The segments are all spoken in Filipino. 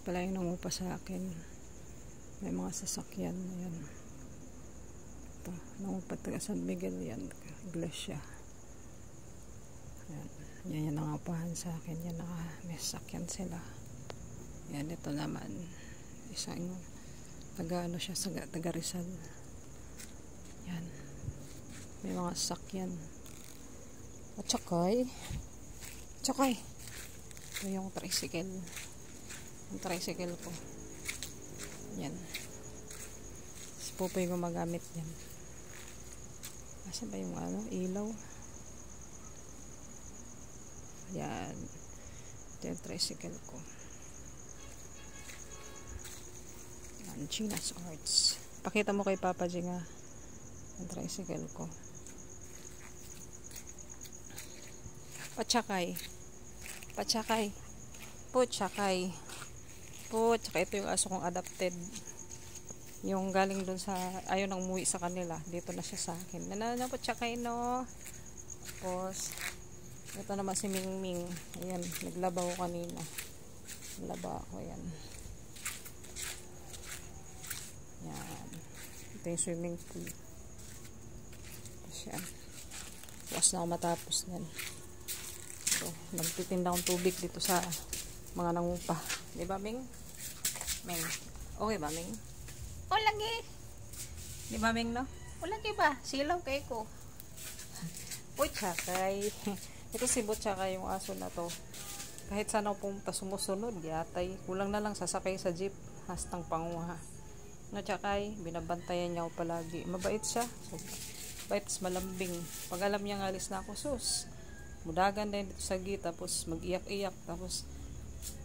pala yung nangupa sa akin. May mga sasakyan. Ayan. Ito. Nangupa taga San Miguel. Yan. Iglesia. Ayan. Yan yung nangupahan sa akin. Yan. May sasakyan sila. Yan. Ito naman. Isang taga ano siya. Taga Rizal. Yan. May mga sasakyan. At tsakay. Ito yung tricycle. Yung tricycle ko. Yan. Si Popoy gumagamit yan. Asa ba yung ano? Ilaw? Yan. Ito yung tricycle ko. Yan. Gina's Arts. Pakita mo kay Papa G nga. Yung tricycle ko. Patsakay. Putsakay. Tsaka ito yung aso kong adopted. Yung galing dun sa, ayaw nang umuwi sa kanila. Dito na siya sa akin. Putsakay no. Tapos, ito naman si Mingming. Ayan, naglaba ko kanina. Naglaba ako, ayan. Yan. Ito yung swimming pool. Tapos yan. Tapos na ako matapos yan. So, nagtitinda akong tubig dito sa mga nangupa. Di ba, Ming? Ming. Okay ba, Ming? O, lagi. Di ba, Ming, no? O, lagi ba? Silaw kay ko. Putsakay. Ito si Butchakay, yung aso na to. Kahit saan ako pumunta, sumusunod. Yatay. Kulang na lang sasakay sa jeep. Hastang panguha. Tsakay, binabantayan niya ako palagi. Mabait siya. Mabait, malambing. Pag alam niya alis na ako, sus. Mudagan din dito sa gate, tapos mag-iyak-iyak, tapos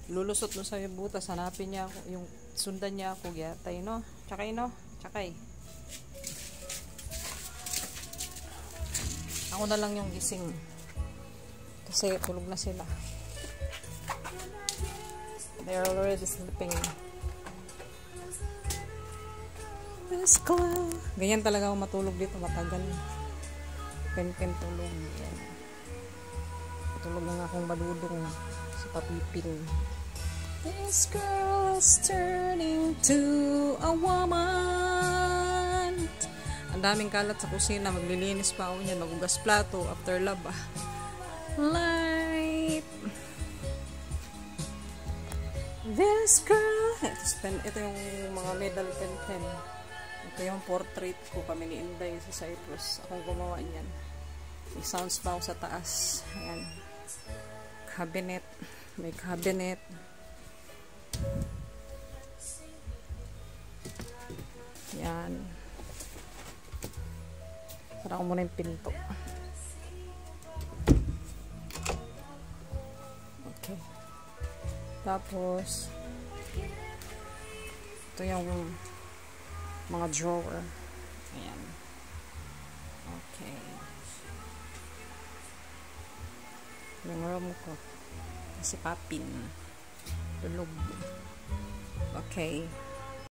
lulusot mo sa butas, hanapin niya ako, yung sundan niya ako, yatay, no? Tsakay, no? Tsakay. Ako na lang yung gising. Kasi tulog na sila. They're already sleeping. Let's go. Ganyan talaga ako matulog dito, matagal. Pen tulog. Yan. Tulog na nga akong baludong sa papipil. This girl is turning to a woman. Ang daming kalat sa kusina. Maglilinis pa ako niyan. Magugas plato after laba. Light. This girl. Ito yung mga medal pen. Ito yung portrait ko kami ni Inday sa Cyprus. Akong gumawa niyan. May sounds pa ako sa taas. Ayan. Cabinet. May cabinet. Yan. Sara ko muna yung pinto. Okay. Tapos, ito yung mga drawer. Ayan. Okay. Yung room ko. Si Papin. Tulog. Okay.